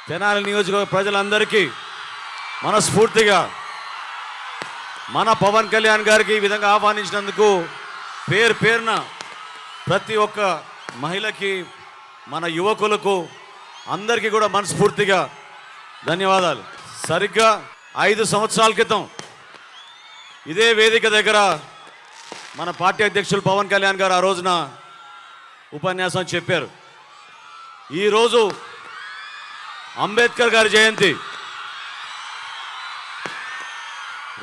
తెనాలి నియోజకవర్గ ప్రజలందరికీ మనస్ఫూర్తిగా మన పవన్ కళ్యాణ్ గారికి ఈ విధంగా ఆహ్వానించినందుకు పేరు పేరున ప్రతి ఒక్క మహిళకి మన యువకులకు అందరికీ కూడా మనస్ఫూర్తిగా ధన్యవాదాలు. సరిగ్గా 5 సంవత్సరాల క్రితం ఇదే వేదిక దగ్గర మన పార్టీ అధ్యక్షులు పవన్ కళ్యాణ్ గారు ఆ రోజున ఉపన్యాసం చెప్పారు. ఈరోజు అంబేద్కర్ గారి జయంతి.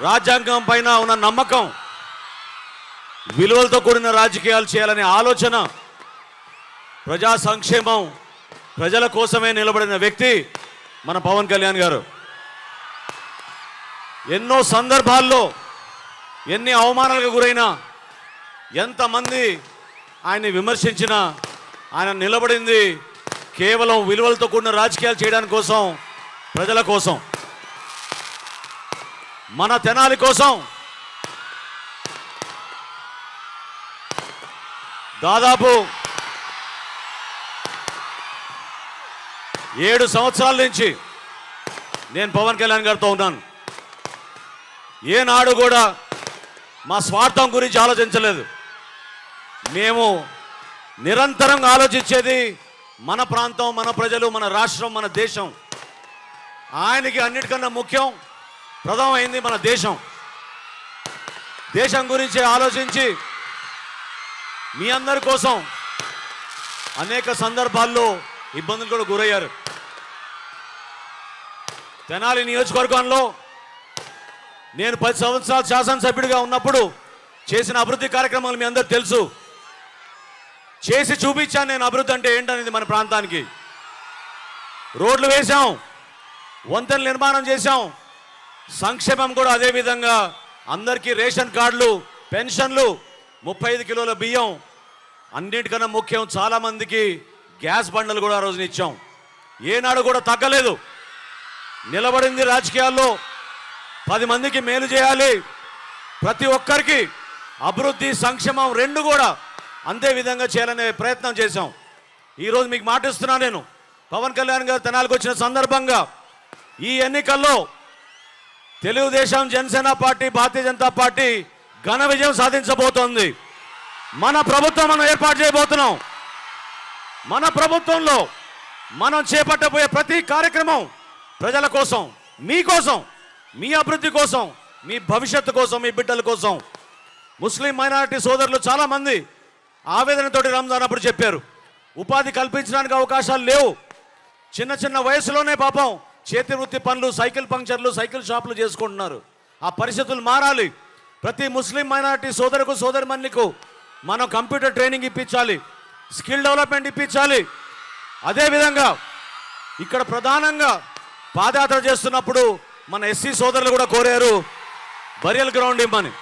రాజ్యాంగం పైన ఉన్న నమ్మకం, విలువలతో కూడిన రాజకీయాలు చేయాలనే ఆలోచన, ప్రజా సంక్షేమం, ప్రజల కోసమే నిలబడిన వ్యక్తి మన పవన్ కళ్యాణ్ గారు. ఎన్నో సందర్భాల్లో ఎన్ని అవమానాలకు గురైనా, ఎంతమంది ఆయన్ని విమర్శించినా ఆయన నిలబడింది కేవలం విలువలతో కూడిన రాజకీయాలు చేయడానికి కోసం, ప్రజల కోసం, మన తెనాలి కోసం. దాదాపు 7 సంవత్సరాల నుంచి నేను పవన్ కళ్యాణ్ గారితో ఉన్నాను. ఏనాడు కూడా మా స్వార్థం గురించి ఆలోచించలేదు. మేము నిరంతరం ఆలోచించేది మన ప్రాంతం, మన ప్రజలు, మన రాష్ట్రం, మన దేశం. ఆయనకి అన్నిటికన్నా ముఖ్యం, ప్రథమమైంది మన దేశం. దేశం గురించి ఆలోచించి మీ అందరి కోసం అనేక సందర్భాల్లో ఇబ్బందులు కూడా గురయ్యారు. తెనాలి నియోజకవర్గంలో నేను 10 సంవత్సరాలు శాసనసభ్యుడిగా ఉన్నప్పుడు చేసిన అభివృద్ధి కార్యక్రమాలు మీ అందరూ తెలుసు. చేసి చూపించాను నేను అభివృద్ధి అంటే ఏంటనేది. మన ప్రాంతానికి రోడ్లు వేశాం, వంతెనలు నిర్మాణం చేశాం, సంక్షేమం కూడా అదే విధంగా. అందరికీ రేషన్ కార్డులు, పెన్షన్లు, 35 కిలోల బియ్యం, అన్నిటికన్నా ముఖ్యం చాలామందికి గ్యాస్ బండలు కూడా ఆ రోజున ఇచ్చాం. ఏనాడు కూడా తగ్గలేదు. నిలబడింది రాజకీయాల్లో 10 మందికి మేలు చేయాలి, ప్రతి ఒక్కరికి అభివృద్ధి, సంక్షేమం రెండు కూడా అంతే విధంగా చేయాలనే ప్రయత్నం చేశాం. ఈరోజు మీకు మాటిస్తున్నా, నేను పవన్ కళ్యాణ్ గారు తెనాలికి వచ్చిన సందర్భంగా ఈ ఎన్నికల్లో తెలుగుదేశం, జనసేన పార్టీ, భారతీయ జనతా పార్టీ ఘన విజయం సాధించబోతోంది. మన ప్రభుత్వం మనం ఏర్పాటు చేయబోతున్నాం. మన ప్రభుత్వంలో మనం చేపట్టబోయే ప్రతి కార్యక్రమం ప్రజల కోసం, మీకోసం, మీ అభివృద్ధి కోసం, మీ భవిష్యత్తు కోసం, మీ బిడ్డల కోసం. ముస్లిం మైనారిటీ సోదరులు చాలామంది ఆవేదనతోటి రంజాన్ అప్పుడు చెప్పారు, ఉపాధి కల్పించడానికి అవకాశాలు లేవు. చిన్న చిన్న వయసులోనే పాపం చేతి వృత్తి పనులు, సైకిల్ పంక్చర్లు, సైకిల్ షాపులు చేసుకుంటున్నారు. ఆ పరిస్థితులు మారాలి. ప్రతి ముస్లిం మైనారిటీ సోదరుకు, సోదరిమణులకు మనం కంప్యూటర్ ట్రైనింగ్ ఇప్పించాలి, స్కిల్ డెవలప్మెంట్ ఇప్పించాలి. అదేవిధంగా ఇక్కడ ప్రధానంగా పాదయాత్ర చేస్తున్నప్పుడు మన ఎస్సీ సోదరులు కూడా కోరారు బరియల్ గ్రౌండ్ ఇవ్వమని.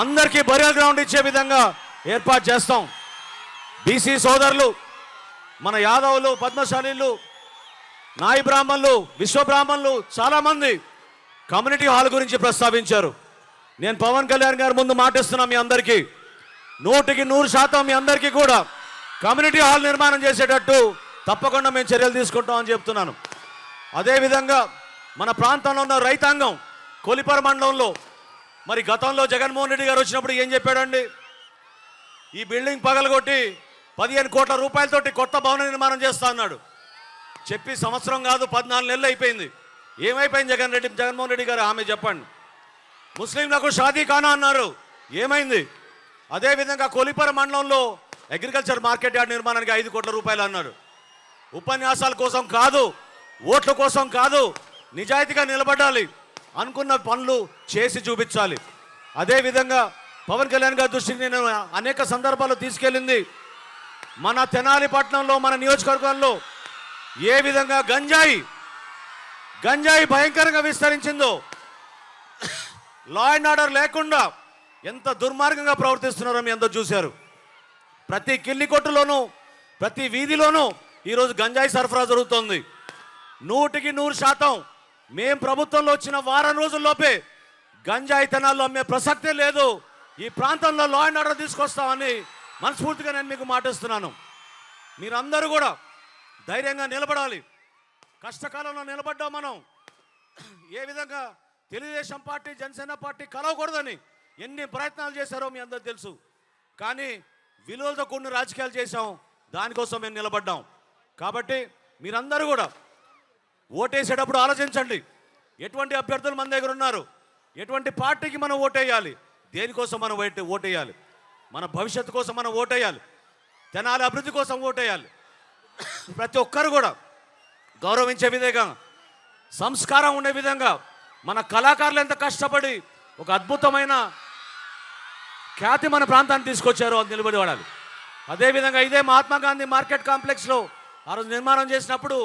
అందరికీ బరియల్ గ్రౌండ్ ఇచ్చే విధంగా ఏర్పాటు చేస్తాం. బీసీ సోదరులు, మన యాదవులు, పద్మశాలీలు, నాయి బ్రాహ్మణులు, విశ్వ బ్రాహ్మణులు చాలామంది కమ్యూనిటీ హాల్ గురించి ప్రస్తావించారు. నేను పవన్ కళ్యాణ్ గారి ముందు మాటిస్తున్నా, మీ అందరికీ 100% మీ అందరికీ కూడా కమ్యూనిటీ హాల్ నిర్మాణం చేసేటట్టు తప్పకుండా మేము చర్యలు తీసుకుంటామని చెప్తున్నాను. అదేవిధంగా మన ప్రాంతంలో ఉన్న రైతాంగం, కొలిపర మండలంలో మరి గతంలో జగన్మోహన్ రెడ్డి గారు వచ్చినప్పుడు ఏం చెప్పాడండి? ఈ బిల్డింగ్ పగలగొట్టి 15 కోట్ల రూపాయలతోటి కొత్త భవన నిర్మాణం చేస్తా అన్నాడు. చెప్పి సంవత్సరం కాదు, 14 నెలలు అయిపోయింది. ఏమైపోయింది జగన్మోహన్ రెడ్డి గారు? ఆమె చెప్పండి. ముస్లింలకు షాదీ ఖానా అన్నారు, ఏమైంది? అదేవిధంగా కొలిపర మండలంలో అగ్రికల్చర్ మార్కెట్ యార్డ్ నిర్మాణానికి 5 కోట్ల రూపాయలు అన్నాడు. ఉపన్యాసాల కోసం కాదు, ఓట్ల కోసం కాదు, నిజాయితీగా నిలబడాలి, అనుకున్న పనులు చేసి చూపించాలి. అదేవిధంగా పవన్ కళ్యాణ్ గారి దృష్టికి నేను అనేక సందర్భాల్లో తీసుకెళ్ళింది, మన తెనాలి పట్టణంలో, మన నియోజకవర్గంలో ఏ విధంగా గంజాయి భయంకరంగా విస్తరించిందో, లా అండ్ ఆర్డర్ లేకుండా ఎంత దుర్మార్గంగా ప్రవర్తిస్తున్నారో మీ అందరూ చూశారు. ప్రతి కిల్లి కొట్టులోనూ, ప్రతి వీధిలోనూ ఈరోజు గంజాయి సరఫరా జరుగుతోంది. 100% మేం ప్రభుత్వంలో వచ్చిన వారం రోజుల్లోపే గంజాయి తెనాల్లో అమ్మే ప్రసక్తే లేదు. ఈ ప్రాంతంలో లా అండ్ ఆర్డర్ తీసుకొస్తామని మనస్ఫూర్తిగా నేను మీకు మాటిస్తున్నాను. మీరందరూ కూడా ధైర్యంగా నిలబడాలి. కష్టకాలంలో నిలబడ్డాం మనం. ఏ విధంగా తెలుగుదేశం పార్టీ జనసేన పార్టీ కలవకూడదని ఎన్ని ప్రయత్నాలు చేశారో మీ అందరూ తెలుసు. కానీ విలువలతో కూడిన రాజకీయాలు చేశాం, దానికోసం మేము నిలబడ్డాం. కాబట్టి మీరందరూ కూడా ఓటేసేటప్పుడు ఆలోచించండి, ఎటువంటి అభ్యర్థులు మన దగ్గర ఉన్నారు, ఎటువంటి పార్టీకి మనం ఓటేయాలి, దేనికోసం మనం ఓటేయాలి, మన భవిష్యత్తు కోసం మనం ఓటేయాలి, తెనాలి అభివృద్ధి కోసం ఓటేయాలి. ప్రతి ఒక్కరు కూడా గౌరవించే విధంగా, సంస్కారం ఉండే విధంగా మన కళాకారులు ఎంత కష్టపడి ఒక అద్భుతమైన ఖ్యాతి మన ప్రాంతాన్ని తీసుకొచ్చారో అది నిలబడి వాడాలి. అదేవిధంగా ఇదే మహాత్మా గాంధీ మార్కెట్ కాంప్లెక్స్లో ఆ రోజు నిర్మాణం చేసినప్పుడు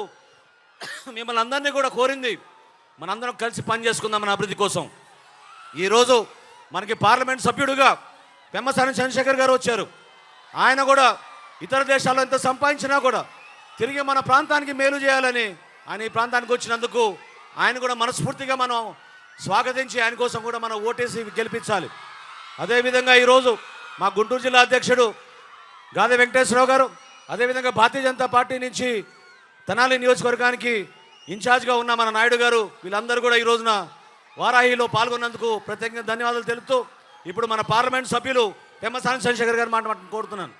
మిమ్మల్ని అందరినీ కూడా కోరింది, మనందరం కలిసి పనిచేసుకుందాం మన అభివృద్ధి కోసం. ఈరోజు మనకి పార్లమెంట్ సభ్యుడిగా పెమ్మసాని చంద్రశేఖర్ గారు వచ్చారు. ఆయన కూడా ఇతర దేశాల్లో ఎంత సంపాదించినా కూడా తిరిగి మన ప్రాంతానికి మేలు చేయాలని ఆయన ఈ ప్రాంతానికి వచ్చినందుకు ఆయన కూడా మనస్ఫూర్తిగా మనం స్వాగతించి ఆయన కోసం కూడా మనం ఓటేసి గెలిపించాలి. అదేవిధంగా ఈరోజు మా గుంటూరు జిల్లా అధ్యక్షుడు గాదె వెంకటేశ్వరరావు గారు, అదేవిధంగా భారతీయ జనతా పార్టీ నుంచి తెనాలి నియోజకవర్గానికి ఇన్ఛార్జ్గా ఉన్న మన నాయుడు గారు, వీళ్ళందరూ కూడా ఈ రోజున వారాహిలో పాల్గొన్నందుకు ప్రత్యేకంగా ధన్యవాదాలు తెలుపుతూ ఇప్పుడు మన పార్లమెంట్ సభ్యులు పెమ్మసాని చంద్రశేఖర్ గారు మాట కోరుతున్నాను.